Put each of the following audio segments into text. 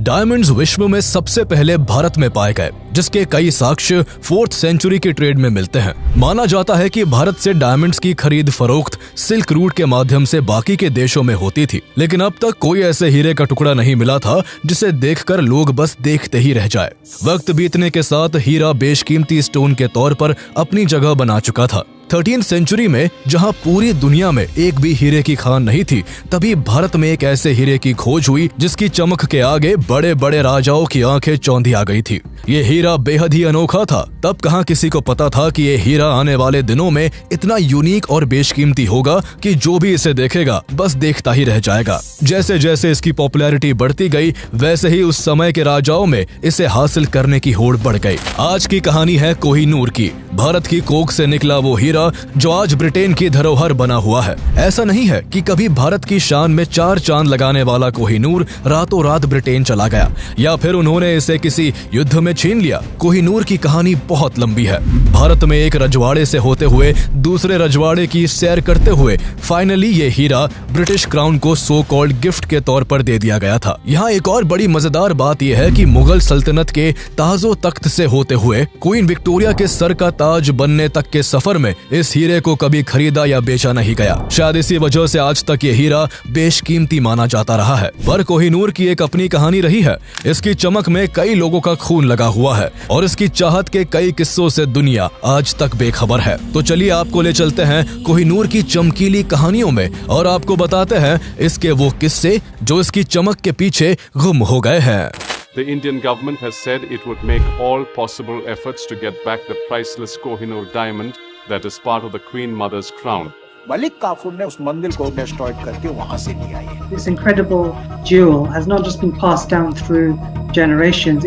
Diamonds विश्व में सबसे पहले भारत में पाए गए, जिसके कई साक्ष्य 4th सेंचुरी की ट्रेड में मिलते हैं। माना जाता है कि भारत से डायमंड्स की खरीद फरोख्त सिल्क रूट के माध्यम से बाकी के देशों में होती थी, लेकिन अब तक कोई ऐसे हीरे का टुकड़ा नहीं मिला था जिसे देखकर लोग बस देखते ही रह जाए। वक्त बीतने के साथ हीरा बेशकीमती स्टोन के तौर पर अपनी जगह बना चुका था। 13th सेंचुरी में जहां पूरी दुनिया में एक भी हीरे की खान नहीं थी, तभी भारत में एक ऐसे हीरे की खोज हुई जिसकी चमक के आगे बड़े बड़े राजाओं की आंखें चौंधी आ गई थी। ये हीरा बेहद ही अनोखा था। तब कहां किसी को पता था कि ये हीरा आने वाले दिनों में इतना यूनिक और बेशकीमती होगा कि जो भी इसे देखेगा बस देखता ही रह जाएगा। जैसे जैसे इसकी पॉपुलैरिटी बढ़ती गई, वैसे ही उस समय के राजाओं में इसे हासिल करने की होड़ बढ़ गई। आज की कहानी है कोहिनूर की। भारत की कोख से निकला वो हीरा जो आज ब्रिटेन की धरोहर बना हुआ है। ऐसा नहीं है कि कभी भारत की शान में 4 चांद लगाने वाला कोहिनूर रातों रात ब्रिटेन चला गया या फिर उन्होंने इसे किसी युद्ध में छीन लिया। कोहिनूर की कहानी बहुत लंबी है। भारत में एक रजवाड़े से होते हुए दूसरे रजवाड़े की सैर करते हुए फाइनली ये हीरा ब्रिटिश क्राउन को सो कॉल्ड गिफ्ट के तौर पर दे दिया गया था। यहाँ एक और बड़ी मजेदार बात यह है कि मुगल सल्तनत के ताजो तख्त से होते हुए क्वीन विक्टोरिया के सर का ताज बनने तक के सफर में इस हीरे को कभी खरीदा या बेचा नहीं गया। शायद इसी वजह से आज तक ये हीरा बेशकीमती माना जाता रहा है। पर कोहिनूर की एक अपनी कहानी रही है। इसकी चमक में कई लोगों का खून लगा हुआ है और इसकी चाहत के कई किस्सों से दुनिया आज तक बेखबर है। तो चलिए आपको ले चलते हैं कोहिनूर की चमकीली कहानियों में और आपको बताते हैं इसके वो किस्से जो इसकी चमक के पीछे गुम हो गए हैं। The Indian government has said it would make all possible efforts to get back the priceless Kohinoor diamond that is part of the Queen Mother's crown. Malik Kafur ने उस मंदिर को डिस्ट्रॉय करके वहां से लिया है। This incredible jewel has not just been passed down through generations.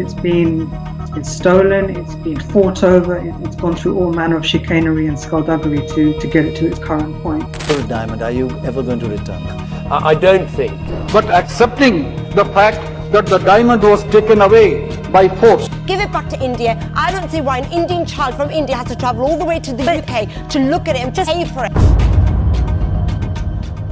It's stolen. It's been fought over. It's gone through all manner of chicanery and skullduggery to get it to its current point. For a diamond, are you ever going to return that? I don't think. But accepting the fact that the diamond was taken away by force. Give it back to India. I don't see why an Indian child from India has to travel all the way to the UK to look at it and just pay for it.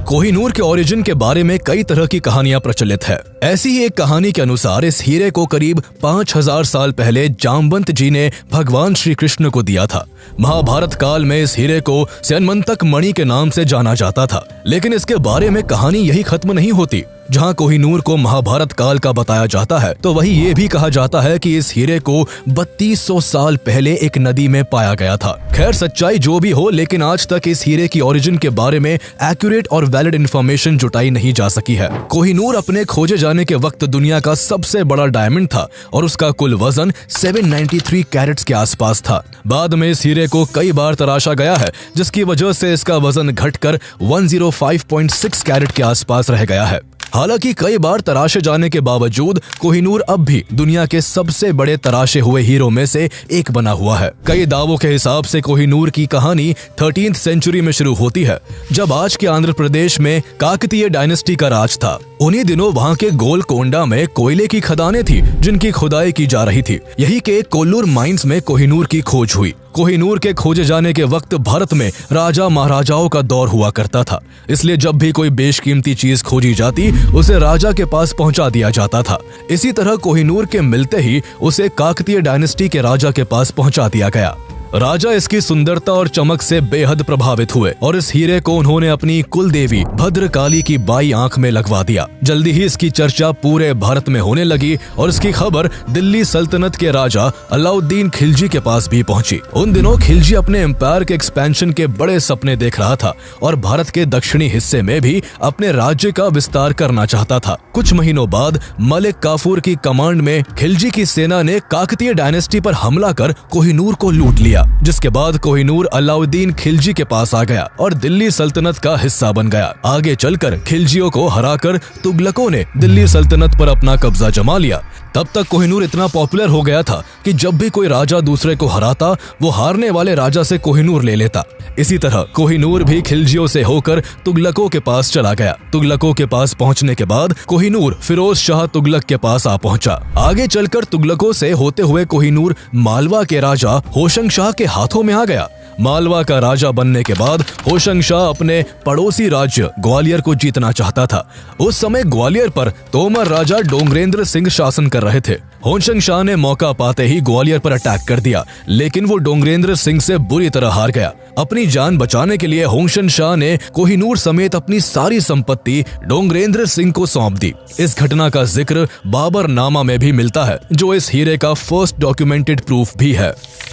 Kohinoor के origin के बारे में कई तरह की कहानियां प्रचलित है। ऐसी ही एक कहानी के अनुसार इस हीरे को करीब 5000 साल पहले जामवंत जी ने भगवान श्री कृष्ण को दिया था। महाभारत काल में इस हीरे को स्यनमंतक मणि के नाम से जाना जाता था। लेकिन इसके बारे में कहानी यही खत्म नहीं होती। जहां कोहिनूर को महाभारत काल का बताया जाता है, तो वही ये भी कहा जाता है कि इस हीरे को 3200 साल पहले एक नदी में पाया गया था। खैर सच्चाई जो भी हो, लेकिन आज तक इस हीरे की ओरिजिन के बारे में एक्यूरेट और वैलिड इंफॉर्मेशन जुटाई नहीं जा सकी है। कोहिनूर अपने खोजे जाने के वक्त दुनिया का सबसे बड़ा डायमंड था और उसका कुल वजन 793 कैरेट्स के आसपास था। बाद में इस हीरे को कई बार तराशा गया है, जिसकी वजह से इसका वजन घटकर 105.6 कैरेट के आसपास रह गया है। हालांकि कई बार तराशे जाने के बावजूद कोहिनूर अब भी दुनिया के सबसे बड़े तराशे हुए हीरों में से एक बना हुआ है। कई दावों के हिसाब से कोहिनूर की कहानी 13th सेंचुरी में शुरू होती है, जब आज के आंध्र प्रदेश में काकतीय डायनेस्टी का राज था। उन्हीं दिनों वहां के गोलकोंडा में कोयले की खदानें थी, जिनकी खुदाई की जा रही थी। यही के कोल्लूर माइंस में कोहिनूर की खोज हुई। कोहिनूर के खोजे जाने के वक्त भारत में राजा महाराजाओं का दौर हुआ करता था, इसलिए जब भी कोई बेशकीमती चीज खोजी जाती उसे राजा के पास पहुंचा दिया जाता था। इसी तरह कोहिनूर के मिलते ही उसे काकतीय डायनेस्टी के राजा के पास पहुंचा दिया गया। राजा इसकी सुंदरता और चमक से बेहद प्रभावित हुए और इस हीरे को उन्होंने अपनी कुल देवी भद्रकाली की बाई आंख में लगवा दिया। जल्दी ही इसकी चर्चा पूरे भारत में होने लगी और इसकी खबर दिल्ली सल्तनत के राजा अलाउद्दीन खिलजी के पास भी पहुंची। उन दिनों खिलजी अपने एम्पायर के एक्सपेंशन के बड़े सपने देख रहा था और भारत के दक्षिणी हिस्से में भी अपने राज्य का विस्तार करना चाहता था। कुछ महीनों बाद मलिक काफूर की कमांड में खिलजी की सेना ने काकतीय डायनेस्टी पर हमला कर कोहिनूर को लूट लिया, जिसके बाद कोहिनूर अलाउद्दीन खिलजी के पास आ गया और दिल्ली सल्तनत का हिस्सा बन गया। आगे चलकर खिलजियों को हराकर तुगलकों ने दिल्ली सल्तनत पर अपना कब्जा जमा लिया। तब तक कोहिनूर इतना पॉपुलर हो गया था कि जब भी कोई राजा दूसरे को हराता, वो हारने वाले राजा से कोहिनूर ले लेता। इसी तरह कोहिनूर भी खिलजियों से होकर तुगलकों के पास चला गया। तुगलकों के पास पहुंचने के बाद कोहिनूर फिरोज शाह तुगलक के पास आ पहुंचा। आगे चलकर तुगलकों से होते हुए कोहिनूर मालवा के राजा होशंग शाह के हाथों में आ गया। मालवा का राजा बनने के बाद होशंग शाह अपने पड़ोसी राज्य ग्वालियर को जीतना चाहता था। उस समय ग्वालियर पर तोमर राजा डोंगरेंद्र सिंह शासन कर रहे थे। होशंग शाह ने मौका पाते ही ग्वालियर पर अटैक कर दिया, लेकिन वो डोंगरेंद्र सिंह से बुरी तरह हार गया। अपनी जान बचाने के लिए होशंग शाह ने कोहिनूर समेत अपनी सारी संपत्ति डोंगरेंद्र सिंह को सौंप दी। इस घटना का जिक्र बाबर नामा में भी मिलता है, जो इस हीरे का फर्स्ट डॉक्यूमेंटेड प्रूफ भी है।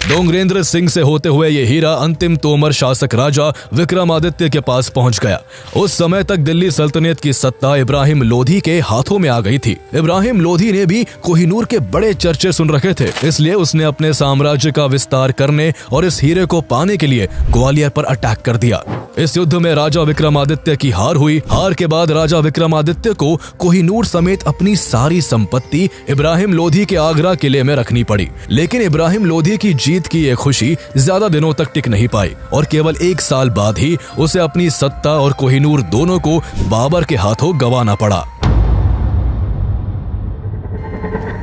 डोंगरेंद्र सिंह से होते हुए ये हीरा अंतिम तोमर शासक राजा विक्रमादित्य के पास पहुंच गया। उस समय तक दिल्ली सल्तनत की सत्ता इब्राहिम लोधी के हाथों में आ गई थी। इब्राहिम लोधी ने भी कोहिनूर के बड़े चर्चे सुन रखे थे, इसलिए उसने अपने साम्राज्य का विस्तार करने और इस हीरे को पाने के लिए ग्वालियर पर अटैक कर दिया। इस युद्ध में राजा विक्रमादित्य की हार हुई। हार के बाद राजा विक्रमादित्य को कोहिनूर समेत अपनी सारी संपत्ति इब्राहिम लोधी के आगरा किले में रखनी पड़ी। लेकिन इब्राहिम लोधी की जीत की ये खुशी ज्यादा दिनों तक टिक नहीं पाई और केवल 1 साल बाद ही उसे अपनी सत्ता और कोहिनूर दोनों को बाबर के हाथों गंवाना पड़ा।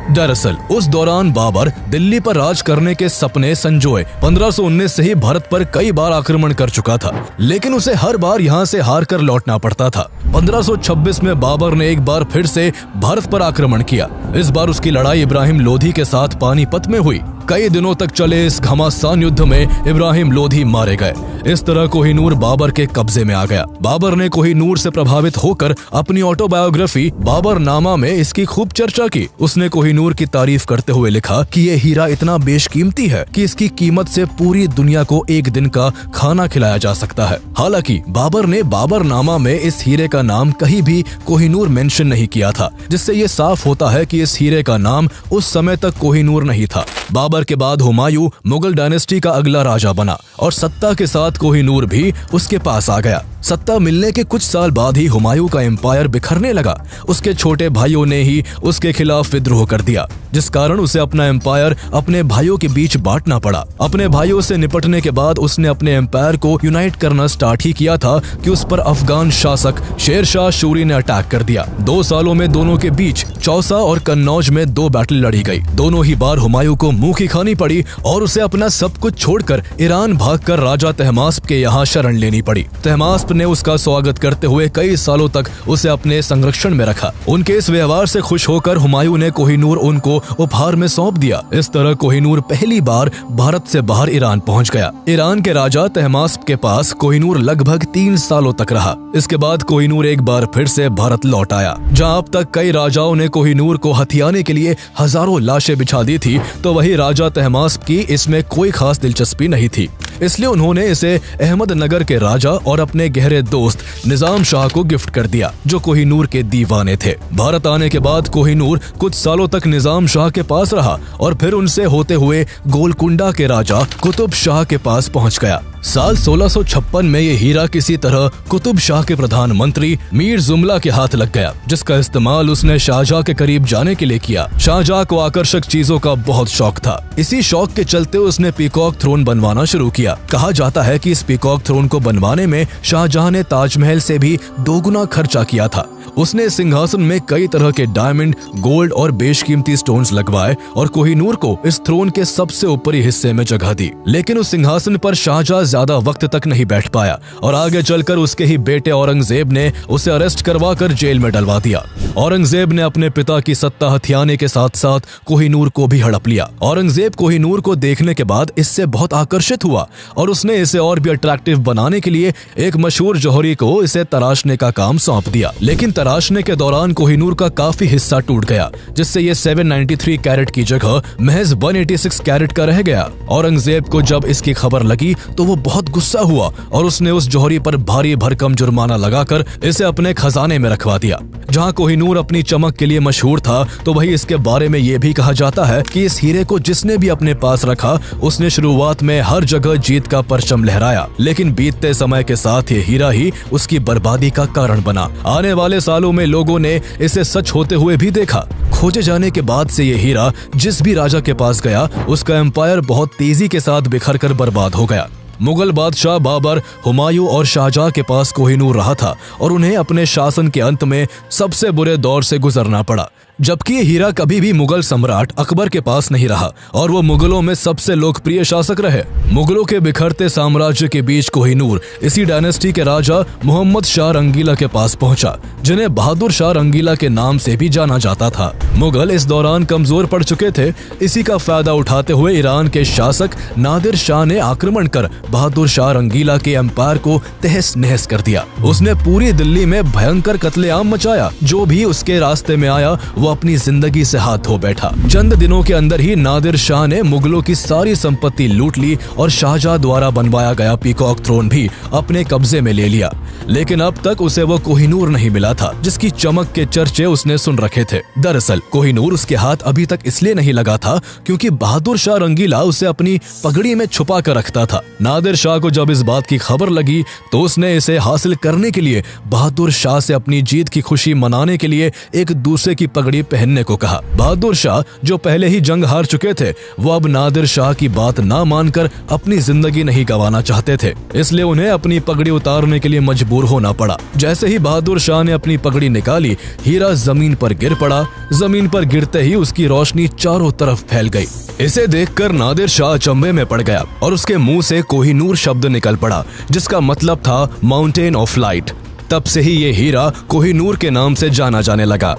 दरअसल उस दौरान बाबर दिल्ली पर राज करने के सपने संजोए 1519 से ही भारत पर कई बार आक्रमण कर चुका था, लेकिन उसे हर बार यहाँ से हार कर लौटना पड़ता था। 1526 में बाबर ने एक बार फिर से भारत पर आक्रमण किया। इस बार उसकी लड़ाई इब्राहिम लोधी के साथ पानीपत में हुई। कई दिनों तक चले इस घमासान युद्ध में इब्राहिम लोधी मारे गए। इस तरह कोहिनूर बाबर के कब्जे में आ गया। बाबर ने कोहिनूर से प्रभावित होकर अपनी ऑटोबायोग्राफी बाबर नामा में इसकी खूब चर्चा की। उसने कोहिनूर की तारीफ करते हुए लिखा कि ये हीरा इतना बेशकीमती है कि इसकी कीमत से पूरी दुनिया को एक दिन का खाना खिलाया जा सकता है। हालांकि बाबर ने बाबर नामा में इस हीरे का नाम कहीं भी कोहिनूर मेंशन नहीं किया था, जिससे ये साफ होता है कि इस हीरे का नाम उस समय तक कोहिनूर नहीं था। बाबर के बाद हुमायूं मुगल डायनेस्टी का अगला राजा बना और सत्ता के साथ कोहिनूर भी उसके पास आ गया। सत्ता मिलने के कुछ साल बाद ही हुमायूं का एम्पायर बिखरने लगा। उसके छोटे भाइयों ने ही उसके खिलाफ विद्रोह कर दिया, जिस कारण उसे अपना एम्पायर अपने भाइयों के बीच बांटना पड़ा। अपने भाइयों से निपटने के बाद उसने अपने एम्पायर को यूनाइट करना स्टार्ट ही किया था कि उस पर अफगान शासक शेर शाह सूरी ने अटैक कर दिया। 2 सालों में दोनों के बीच चौसा और कन्नौज में 2 बैटल लड़ी गई। दोनों ही बार हुमायूं को मुंह की खानी पड़ी और उसे अपना सब कुछ छोड़कर ईरान भागकर राजा तहमास्प के यहाँ शरण लेनी पड़ी। तहमास्प ने उसका स्वागत करते हुए कई सालों तक उसे अपने संरक्षण में रखा। उनके इस व्यवहार से खुश होकर हुमायूं ने कोहिनूर उनको उपहार में सौंप दिया। इस तरह कोहिनूर पहली बार भारत से बाहर ईरान पहुंच गया। ईरान के राजा तहमास्प के पास कोहिनूर लगभग 3 सालों तक रहा। इसके बाद कोहिनूर एक बार फिर से भारत लौट आया। जहां अब तक कई राजाओं ने कोहिनूर को हथियाने के लिए हजारों लाशें बिछा दी थी, तो वही राजा तहमास्प की इसमें कोई खास दिलचस्पी नहीं थी। इसलिए उन्होंने इसे अहमदनगर के राजा और अपने गहरे दोस्त निजाम शाह को गिफ्ट कर दिया, जो कोहिनूर के दीवाने थे। भारत आने के बाद कोहिनूर कुछ सालों तक निजाम शाह के पास रहा और फिर उनसे होते हुए गोलकुंडा के राजा कुतुब शाह के पास पहुंच गया। साल 1656 में ये हीरा किसी तरह कुतुब शाह के प्रधानमंत्री मीर जुमला के हाथ लग गया, जिसका इस्तेमाल उसने शाहजहां के करीब जाने के लिए किया। शाहजहां को आकर्षक चीजों का बहुत शौक था। इसी शौक के चलते उसने पीकॉक थ्रोन बनवाना शुरू किया। कहा जाता है कि इस पीकॉक थ्रोन को बनवाने में शाहजहां ने ताजमहल से भी 2 गुना खर्चा किया था। उसने सिंहासन में कई तरह के डायमंड, गोल्ड और बेशकीमती स्टोन्स लगवाए और कोहिनूर को इस थ्रोन के सबसे ऊपरी हिस्से में जगह दी। लेकिन उस सिंहासन पर शाहजहां ज्यादा वक्त तक नहीं बैठ पाया और आगे चलकर उसके ही बेटे औरंगजेब ने उसे अरेस्ट करवाकर जेल में डलवा दिया। औरंगजेब ने अपने पिता की सत्ता हथियाने के साथ साथ कोहिनूर को भी हड़प लिया। औरंगजेब कोहिनूर को देखने के बाद इससे बहुत आकर्षित हुआ और उसने इसे और भी अट्रैक्टिव बनाने के लिए एक मशहूर जौहरी को इसे तराशने का काम सौंप दिया। लेकिन तराशने के दौरान कोहिनूर का काफी हिस्सा टूट गया, जिससे ये 793 कैरेट की जगह महज 186 कैरेट का रह गया। औरंगजेब को जब इसकी खबर लगी तो वो बहुत गुस्सा हुआ और उसने उस जौहरी पर भारी भरकम जुर्माना लगाकर इसे अपने खजाने में रखवा दिया। जहां कोहिनूर अपनी चमक के लिए मशहूर था, तो वही इसके बारे में ये भी कहा जाता है कि इस हीरे को जिसने भी अपने पास रखा, उसने शुरुआत में हर जगह जीत का परचम लहराया, लेकिन बीतते समय के साथ ये हीरा ही उसकी बर्बादी का कारण बना। आने वाले सालों में लोगों ने इसे सच होते हुए भी देखा। खोजे जाने के बाद से ये हीरा जिस भी राजा के पास गया, उसका एम्पायर बहुत तेजी के साथ बिखर कर बर्बाद हो गया। मुगल बादशाह बाबर, हुमायूं और शाहजहां के पास कोहिनूर रहा था और उन्हें अपने शासन के अंत में सबसे बुरे दौर से गुजरना पड़ा। जबकि ये हीरा कभी भी मुगल सम्राट अकबर के पास नहीं रहा और वो मुगलों में सबसे लोकप्रिय शासक रहे। मुगलों के बिखरते साम्राज्य के बीच कोहिनूर इसी डायनेस्टी के राजा मोहम्मद शाह रंगीला के पास पहुंचा, जिन्हें बहादुर शाह रंगीला के नाम से भी जाना जाता था। मुगल इस दौरान कमजोर पड़ चुके थे। इसी का फायदा उठाते हुए ईरान के शासक नादिर शाह ने आक्रमण कर बहादुर शाह रंगीला के एम्पायर को तहस नहस कर दिया। उसने पूरी दिल्ली में भयंकर कत्लेआम मचाया। जो भी उसके रास्ते में आया वो अपनी जिंदगी से हाथ धो बैठा। चंद दिनों के अंदर ही नादिर शाह ने मुगलों की सारी संपत्ति लूट ली और शाहजहां द्वारा बनवाया गया पीकॉक थ्रोन भी अपने कब्जे में ले लिया। लेकिन अब तक उसे वो कोहिनूर नहीं मिला था जिसकी चमक के चर्चे उसने सुन रखे थे। दरअसल कोहिनूर उसके हाथ अभी तक इसलिए नहीं लगा था क्योंकि बहादुर शाह रंगीला उसे अपनी पगड़ी में छुपा कर रखता था। नादिर शाह को जब इस बात की खबर लगी तो उसने इसे हासिल करने के लिए बहादुर शाह से अपनी जीत की खुशी मनाने के लिए एक दूसरे की पगड़ी पहनने को कहा। बहादुर शाह जो पहले ही जंग हार चुके थे वो अब नादिर शाह की बात ना मानकर अपनी जिंदगी नहीं गंवाना चाहते थे, इसलिए उन्हें अपनी पगड़ी उतारने के लिए मजबूर होना पड़ा। जैसे ही बहादुर शाह ने अपनी पगड़ी निकाली, हीरा जमीन पर गिर पड़ा। जमीन पर गिरते ही उसकी रोशनी चारों तरफ फैल गई। इसे देखकर नादिर शाह अचंभे में पड़ गया और उसके मुंह से कोहिनूर शब्द निकल पड़ा, जिसका मतलब था माउंटेन ऑफ लाइट। तब से ही ये हीरा कोहिनूर के नाम से जाना जाने लगा।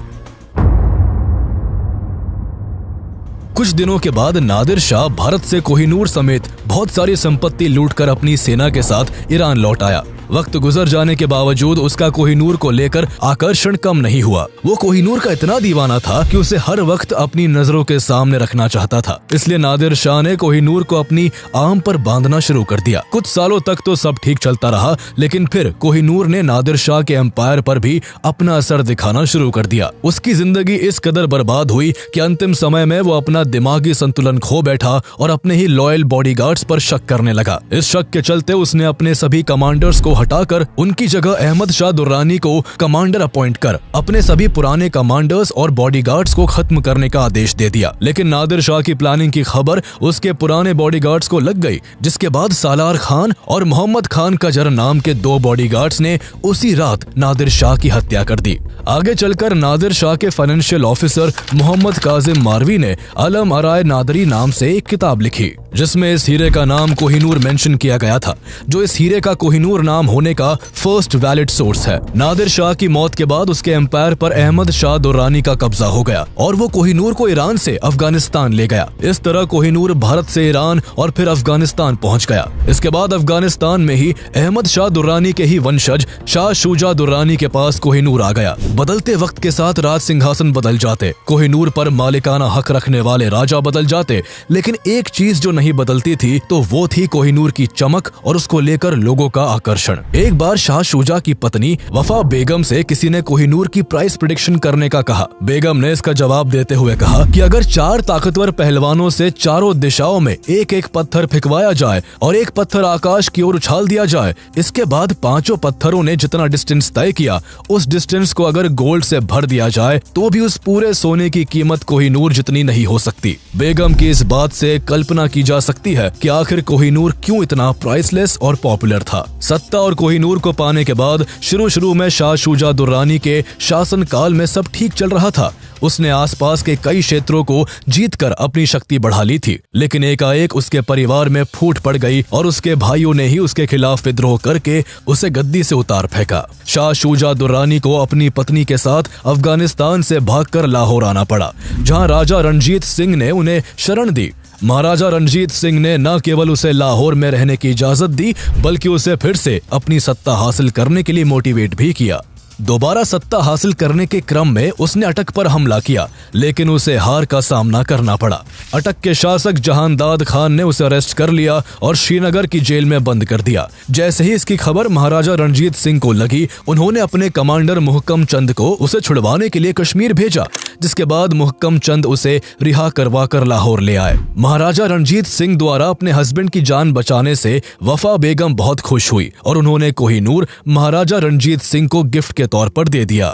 कुछ दिनों के बाद नादिर शाह भारत से कोहिनूर समेत बहुत सारी संपत्ति लूटकर अपनी सेना के साथ ईरान लौट आया। वक्त गुजर जाने के बावजूद उसका कोहिनूर को लेकर आकर्षण कम नहीं हुआ। वो कोहिनूर का इतना दीवाना था कि उसे हर वक्त अपनी नजरों के सामने रखना चाहता था। इसलिए नादिर शाह ने कोहिनूर को अपनी आर्म पर बांधना शुरू कर दिया। कुछ सालों तक तो सब ठीक चलता रहा, लेकिन फिर कोहिनूर ने नादिर शाह के एम्पायर पर भी अपना असर दिखाना शुरू कर दिया। उसकी जिंदगी इस कदर बर्बाद हुई कि अंतिम समय में वो अपना दिमागी संतुलन खो बैठा और अपने ही लॉयल बॉडीगार्ड्स पर शक करने लगा। इस शक के चलते उसने अपने सभी कमांडर्स को हटाकर उनकी जगह अहमद शाह दुर्रानी को कमांडर अपॉइंट कर अपने सभी पुराने कमांडर्स और बॉडीगार्ड्स को खत्म करने का आदेश दे दिया। लेकिन नादिर शाह की प्लानिंग की खबर उसके पुराने बॉडीगार्ड्स को लग गई, जिसके बाद सालार खान और मोहम्मद खान कजर नाम के 2 बॉडीगार्ड्स ने उसी रात नादिर शाह की हत्या कर दी। आगे चलकर नादिर शाह के फाइनेंशियल ऑफिसर मोहम्मद काजिम मारवी ने अलम अराय नादरी नाम से एक किताब लिखी, जिसमें इस हीरे का नाम कोहिनूर मेंशन किया गया था, जो इस हीरे का कोहिनूर नाम होने का फर्स्ट वैलिड सोर्स है। नादिर शाह की मौत के बाद उसके एम्पायर पर अहमद शाह दुर्रानी का कब्जा हो गया और वो कोहिनूर को ईरान से अफगानिस्तान ले गया। इस तरह कोहिनूर भारत से ईरान और फिर अफगानिस्तान पहुंच गया। इसके बाद अफगानिस्तान में ही अहमद शाह दुर्रानी के ही वंशज शाह शुजा दुर्रानी के पास कोहिनूर आ गया। बदलते वक्त के साथ राज सिंहासन बदल जाते, कोहिनूर पर मालिकाना हक रखने वाले राजा बदल जाते, लेकिन एक चीज जो नहीं बदलती थी तो वो थी कोहिनूर की चमक और उसको लेकर लोगों का आकर्षण। एक बार शाह शुजा की पत्नी वफा बेगम से किसी ने कोहिनूर की प्राइस प्रेडिक्शन करने का कहा। बेगम ने इसका जवाब देते हुए कहा कि अगर 4 ताकतवर पहलवानों से चारों दिशाओं में एक एक पत्थर फेंकवाया जाए और एक पत्थर आकाश की ओर उछाल दिया जाए, इसके बाद 5 पत्थरों ने जितना डिस्टेंस तय किया उस डिस्टेंस को अगर गोल्ड से भर दिया जाए तो भी उस पूरे सोने की कीमत कोहिनूर जितनी नहीं हो सकती। बेगम की इस बात से कल्पना की जा सकती है कि आखिर कोहिनूर क्यों इतना प्राइसलेस और पॉपुलर था। सत्ता और कोहिनूर को पाने के बाद शुरू में शाह शुजा दुर्रानी के शासन काल में सब ठीक चल रहा था। उसने आसपास के कई क्षेत्रों को जीतकर अपनी शक्ति बढ़ा ली थी, लेकिन एकाएक उसके परिवार में फूट पड़ गई और उसके भाइयों ने ही उसके खिलाफ विद्रोह करके उसे गद्दी से उतार फेंका। शाह शुजा दुर्रानी को अपनी पत्नी के साथ अफगानिस्तान से भागकर लाहौर आना पड़ा, जहां राजा रणजीत सिंह ने उन्हें शरण दी। महाराजा रणजीत सिंह ने न केवल उसे लाहौर में रहने की इजाजत दी, बल्कि उसे फिर से अपनी सत्ता हासिल करने के लिए मोटिवेट भी किया। दोबारा सत्ता हासिल करने के क्रम में उसने अटक पर हमला किया, लेकिन उसे हार का सामना करना पड़ा। अटक के शासक जहानदाद खान ने उसे अरेस्ट कर लिया और श्रीनगर की जेल में बंद कर दिया। जैसे ही इसकी खबर महाराजा रणजीत सिंह को लगी, उन्होंने अपने कमांडर मुहक्कम चंद को उसे छुड़वाने के लिए कश्मीर भेजा, जिसके बाद मुहक्कम चंद उसे रिहा करवा कर लाहौर ले आए। महाराजा रणजीत सिंह द्वारा अपने हस्बैंड की जान बचाने से वफा बेगम बहुत खुश हुई और उन्होंने कोहिनूर महाराजा रणजीत सिंह को गिफ्ट के तौर पर दे दिया।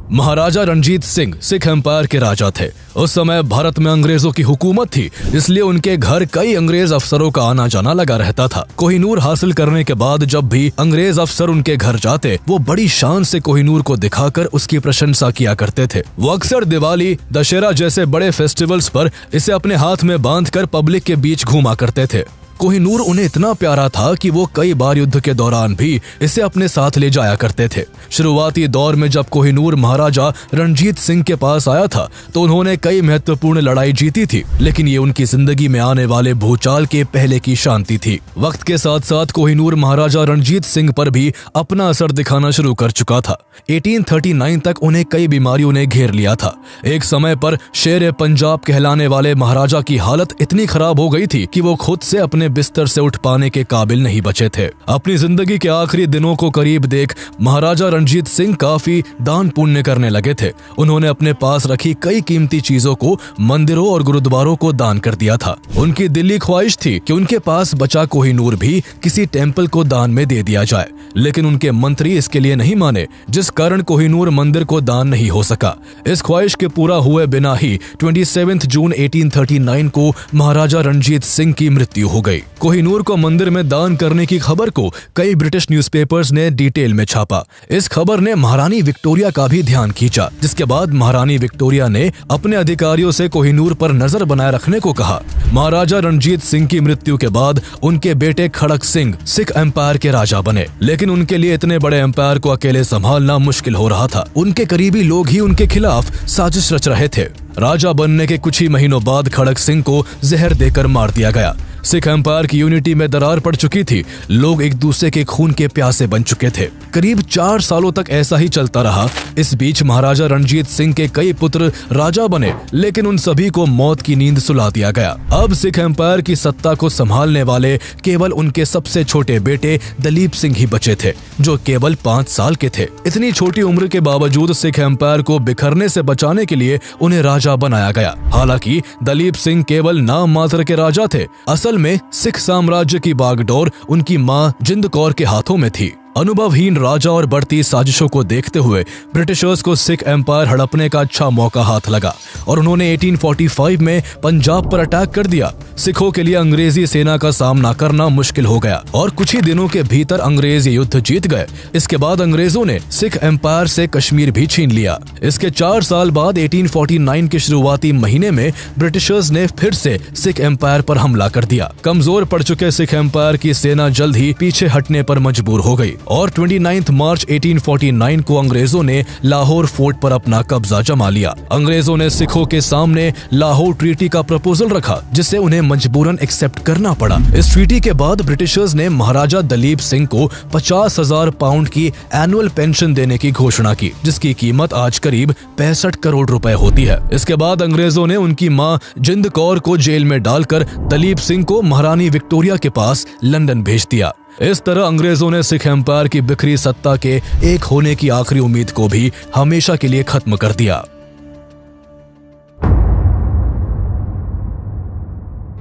महाराजा रणजीत सिंह सिख एम्पायर के राजा थे। उस समय भारत में अंग्रेजों की हुकूमत थी, इसलिए उनके घर कई अंग्रेज अफसरों का आना जाना लगा रहता था। कोहिनूर हासिल करने के बाद जब भी अंग्रेज अफसर उनके घर जाते, वो बड़ी शान से कोहिनूर को दिखाकर उसकी प्रशंसा किया करते थे। वो अक्सर दिवाली, दशहरा जैसे बड़े फेस्टिवल्स पर इसे अपने हाथ में बांधकर पब्लिक के बीच घूमा करते थे। कोहिनूर उन्हें इतना प्यारा था कि वो कई बार युद्ध के दौरान भी इसे अपने साथ ले जाया करते थे। शुरुआती दौर में जब कोहिनूर महाराजा रणजीत सिंह के पास आया था तो उन्होंने कई महत्वपूर्ण लड़ाई जीती थी, लेकिन ये उनकी जिंदगी में आने वाले भूचाल के पहले की शांति थी। वक्त के साथ साथ कोहिनूर महाराजा रणजीत सिंह पर भी अपना असर दिखाना शुरू कर चुका था। 1839 तक उन्हें कई बीमारियों ने घेर लिया था। एक समय पर शेर पंजाब कहलाने वाले महाराजा की हालत इतनी खराब हो गई थी कि वो खुद से अपने बिस्तर से उठ पाने के काबिल नहीं बचे थे। अपनी जिंदगी के आखिरी दिनों को करीब देख महाराजा रणजीत सिंह काफी दान पुण्य करने लगे थे। उन्होंने अपने पास रखी कई कीमती चीजों को मंदिरों और गुरुद्वारों को दान कर दिया था। उनकी दिली ख्वाहिश थी कि उनके पास बचा कोहिनूर भी किसी टेम्पल को दान में दे दिया जाए, लेकिन उनके मंत्री इसके लिए नहीं माने, जिस कारण कोहिनूर मंदिर को दान नहीं हो सका। इस ख्वाहिश के पूरा हुए बिना ही 27 जून 1839 को महाराजा रणजीत सिंह की मृत्यु हो गई। कोहिनूर को मंदिर में दान करने की खबर को कई ब्रिटिश न्यूज़पेपर्स ने डिटेल में छापा। इस खबर ने महारानी विक्टोरिया का भी ध्यान खींचा, जिसके बाद महारानी विक्टोरिया ने अपने अधिकारियों से कोहिनूर पर नजर बनाए रखने को कहा। महाराजा रणजीत सिंह की मृत्यु के बाद उनके बेटे खड़क सिंह सिख एम्पायर के राजा बने, लेकिन उनके लिए इतने बड़े एम्पायर को अकेले संभालना मुश्किल हो रहा था। उनके करीबी लोग ही उनके खिलाफ साजिश रच रहे थे। राजा बनने के कुछ ही महीनों बाद खड़क सिंह को जहर देकर मार दिया गया। सिख एम्पायर की यूनिटी में दरार पड़ चुकी थी। लोग एक दूसरे के खून के प्यासे बन चुके थे। करीब 4 सालों तक ऐसा ही चलता रहा। इस बीच महाराजा रणजीत सिंह के कई पुत्र राजा बने, लेकिन उन सभी को मौत की नींद सुला दिया गया। अब सिख एम्पायर की सत्ता को संभालने वाले केवल उनके सबसे छोटे बेटे दलीप सिंह ही बचे थे, जो केवल 5 साल के थे। इतनी छोटी उम्र के बावजूद सिख एम्पायर को बिखरने से बचाने के लिए उन्हें राजा बनाया गया। हालांकि दलीप सिंह केवल नाम मात्र के राजा थे। असल में सिख साम्राज्य की बागडोर उनकी मां जिंद कौर के हाथों में थी। अनुभवहीन राजा और बढ़ती साजिशों को देखते हुए ब्रिटिशर्स को सिख एम्पायर हड़पने का अच्छा मौका हाथ लगा और उन्होंने 1845 में पंजाब पर अटैक कर दिया। सिखों के लिए अंग्रेजी सेना का सामना करना मुश्किल हो गया और कुछ ही दिनों के भीतर अंग्रेज युद्ध जीत गए। इसके बाद अंग्रेजों ने सिख एम्पायर से कश्मीर भी छीन लिया। इसके 4 साल बाद 1849 के शुरुआती महीने में ब्रिटिशर्स ने फिर से सिख एम्पायर पर हमला कर दिया। कमजोर पड़ चुके सिख एम्पायर की सेना जल्द ही पीछे हटने पर मजबूर हो गई और 29 मार्च 1849 को अंग्रेजों ने लाहौर फोर्ट पर अपना कब्जा जमा लिया। अंग्रेजों ने सिखों के सामने लाहौर ट्रीटी का प्रपोजल रखा, जिसे उन्हें मजबूरन एक्सेप्ट करना पड़ा। इस ट्रीटी के बाद ब्रिटिशर्स ने महाराजा दलीप सिंह को 50,000 पाउंड की एनुअल पेंशन देने की घोषणा की, जिसकी कीमत आज करीब 65 करोड़ रुपए होती है। इसके बाद अंग्रेजों ने उनकी मां जिंद कौर को जेल में डालकर दलीप सिंह को महारानी विक्टोरिया के पास लंदन भेज दिया। इस तरह अंग्रेजों ने सिख एम्पायर की बिखरी सत्ता के एक होने की आखिरी उम्मीद को भी हमेशा के लिए खत्म कर दिया।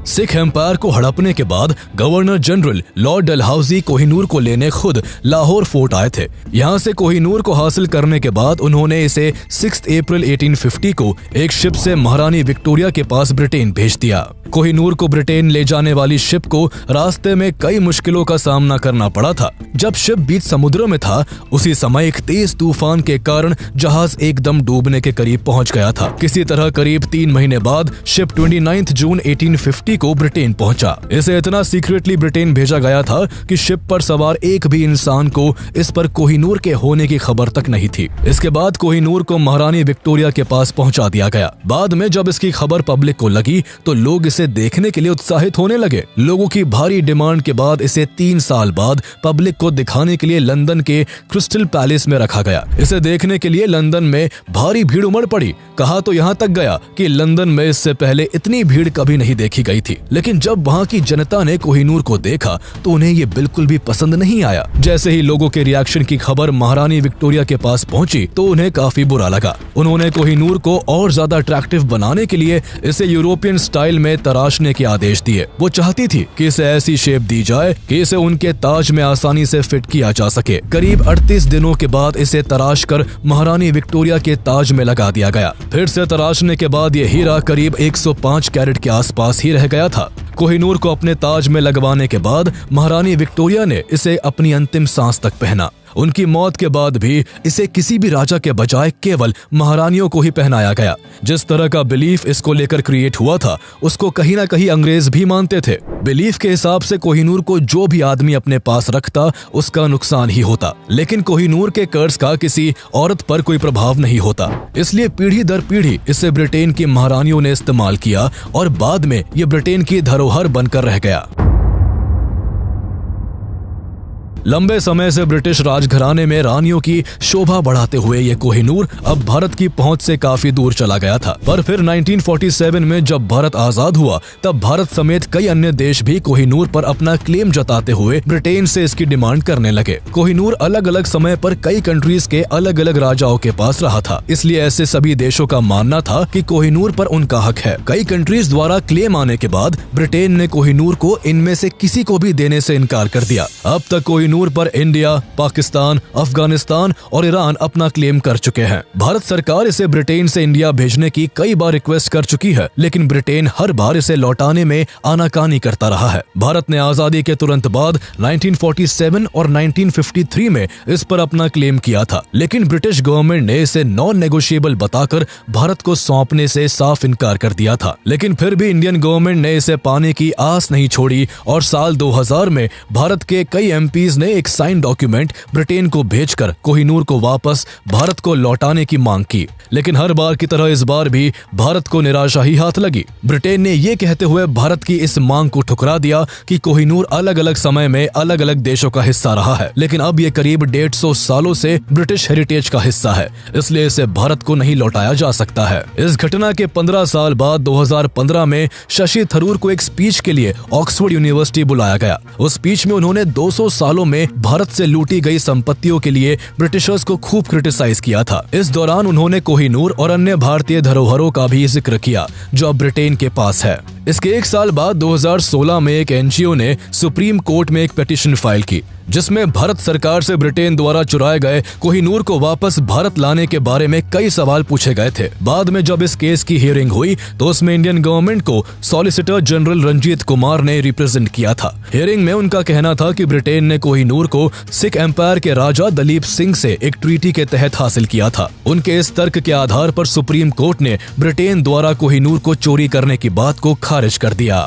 सिख एम्पायर को हड़पने के बाद governor general Lord Dalhousie Kohinoor को लेने खुद लाहौर फोर्ट आए थे। यहाँ से कोहिनूर को हासिल करने के बाद उन्होंने इसे 6 अप्रैल 1850 को एक शिप से महारानी विक्टोरिया के पास ब्रिटेन भेज दिया। कोहिनूर को ब्रिटेन ले जाने वाली शिप को रास्ते में कई मुश्किलों का सामना करना पड़ा था। जब शिप बीच समुद्र में था, उसी समय एक तेज तूफान के कारण जहाज एकदम डूबने के करीब पहुंच गया था। किसी तरह करीब 3 महीने बाद शिप 29 जून 1850 को ब्रिटेन पहुंचा। इसे इतना सीक्रेटली ब्रिटेन भेजा गया था कि शिप पर सवार एक भी इंसान को इस पर कोहिनूर के होने की खबर तक नहीं थी। इसके बाद कोहिनूर को महारानी विक्टोरिया के पास पहुंचा दिया गया। बाद में जब इसकी खबर पब्लिक को लगी तो लोग इसे देखने के लिए उत्साहित होने लगे। लोगों की भारी डिमांड के बाद इसे 3 साल बाद पब्लिक को दिखाने के लिए लंदन के क्रिस्टल पैलेस में रखा गया। इसे देखने के लिए लंदन में भारी भीड़ उमड़ पड़ी। कहा तो यहाँ तक गया कि लंदन में इससे पहले इतनी भीड़ कभी नहीं देखी गई थी। लेकिन जब वहाँ की जनता ने कोहिनूर को देखा तो उन्हें ये बिल्कुल भी पसंद नहीं आया। जैसे ही लोगों के रिएक्शन की खबर महारानी विक्टोरिया के पास पहुंची तो उन्हें काफी बुरा लगा। उन्होंने कोहिनूर को और ज्यादा अट्रैक्टिव बनाने के लिए इसे यूरोपियन स्टाइल में तराशने के आदेश दिए। वो चाहती थी कि इसे ऐसी शेप दी जाए कि इसे उनके ताज में आसानी से फिट किया जा सके। करीब 38 दिनों के बाद इसे तराश कर महारानी विक्टोरिया के ताज में लगा दिया गया। फिर से तराशने के बाद ये हीरा करीब 105 कैरेट के आसपास ही रह गया था। कोहिनूर को अपने ताज में लगवाने के बाद महारानी विक्टोरिया ने इसे अपनी अंतिम सांस तक पहना। उनकी मौत के बाद भी इसे किसी भी राजा के बजाय केवल महारानियों को ही पहनाया गया। जिस तरह का बिलीफ इसको लेकर क्रिएट हुआ था उसको कहीं ना कहीं अंग्रेज भी मानते थे। बिलीफ के हिसाब से कोहिनूर को जो भी आदमी अपने पास रखता उसका नुकसान ही होता, लेकिन कोहिनूर के कर्ज का किसी औरत पर कोई प्रभाव नहीं होता। इसलिए पीढ़ी दर पीढ़ी इसे ब्रिटेन की महारानियों ने इस्तेमाल किया और बाद में ये ब्रिटेन की धरोहर बनकर रह गया। लंबे समय से ब्रिटिश राजघराने में रानियों की शोभा बढ़ाते हुए ये कोहिनूर अब भारत की पहुंच से काफी दूर चला गया था। पर फिर 1947 में जब भारत आजाद हुआ तब भारत समेत कई अन्य देश भी कोहिनूर पर अपना क्लेम जताते हुए ब्रिटेन से इसकी डिमांड करने लगे। कोहिनूर अलग अलग समय पर कई कंट्रीज के अलग अलग राजाओं के पास रहा था, इसलिए ऐसे सभी देशों का मानना था कि कोहिनूर पर उनका हक है। कई कंट्रीज द्वारा क्लेम आने के बाद ब्रिटेन ने कोहिनूर को इनमें से किसी को भी देने से इनकार कर दिया। अब तक कोहिनूर पर इंडिया, पाकिस्तान, अफगानिस्तान और ईरान अपना क्लेम कर चुके हैं। भारत सरकार इसे ब्रिटेन से इंडिया भेजने की कई बार रिक्वेस्ट कर चुकी है, लेकिन ब्रिटेन हर बार इसे लौटाने में आनाकानी करता रहा है। भारत ने आजादी के तुरंत बाद 1947 और 1953 में इस पर अपना क्लेम किया था, लेकिन ब्रिटिश गवर्नमेंट ने इसे नॉन नेगोशिएबल बताकर भारत को सौंपने से साफ इनकार कर दिया था। लेकिन फिर भी इंडियन गवर्नमेंट ने इसे पाने की आस नहीं छोड़ी और साल 2000 में भारत के कई एमपीज ने एक साइन डॉक्यूमेंट ब्रिटेन को भेजकर कोहिनूर को वापस भारत को लौटाने की मांग की। लेकिन हर बार की तरह इस बार भी भारत को निराशा ही हाथ लगी। ब्रिटेन ने ये कहते हुए भारत की इस मांग को ठुकरा दिया कि कोहिनूर अलग अलग समय में अलग अलग देशों का हिस्सा रहा है, लेकिन अब ये करीब 150 सालों से ब्रिटिश हेरिटेज का हिस्सा है, इसलिए इसे भारत को नहीं लौटाया जा सकता है। इस घटना के 15 साल बाद 2015 में शशि थरूर को एक स्पीच के लिए ऑक्सफोर्ड यूनिवर्सिटी बुलाया गया। उस स्पीच में उन्होंने 200 सालों में भारत से लूटी गई संपत्तियों के लिए ब्रिटिशर्स को खूब क्रिटिसाइज किया था। इस दौरान उन्होंने कोहिनूर और अन्य भारतीय धरोहरों का भी जिक्र किया जो अब ब्रिटेन के पास है। इसके एक साल बाद 2016 में एक एनजीओ ने सुप्रीम कोर्ट में एक पिटीशन फाइल की, जिसमें भारत सरकार से ब्रिटेन द्वारा चुराए गए कोहिनूर को वापस भारत लाने के बारे में कई सवाल पूछे गए थे। बाद में जब इस केस की हियरिंग हुई तो उसमें इंडियन गवर्नमेंट को सॉलिसिटर जनरल रंजीत कुमार ने रिप्रेजेंट किया था। हियरिंग में उनका कहना था कि ब्रिटेन ने कोहिनूर को सिख एम्पायर के राजा दलीप सिंह से एक ट्रीटी के तहत हासिल किया था। उनके इस तर्क के आधार पर सुप्रीम कोर्ट ने ब्रिटेन द्वारा कोहिनूर को चोरी करने की बात को खारिज कर दिया।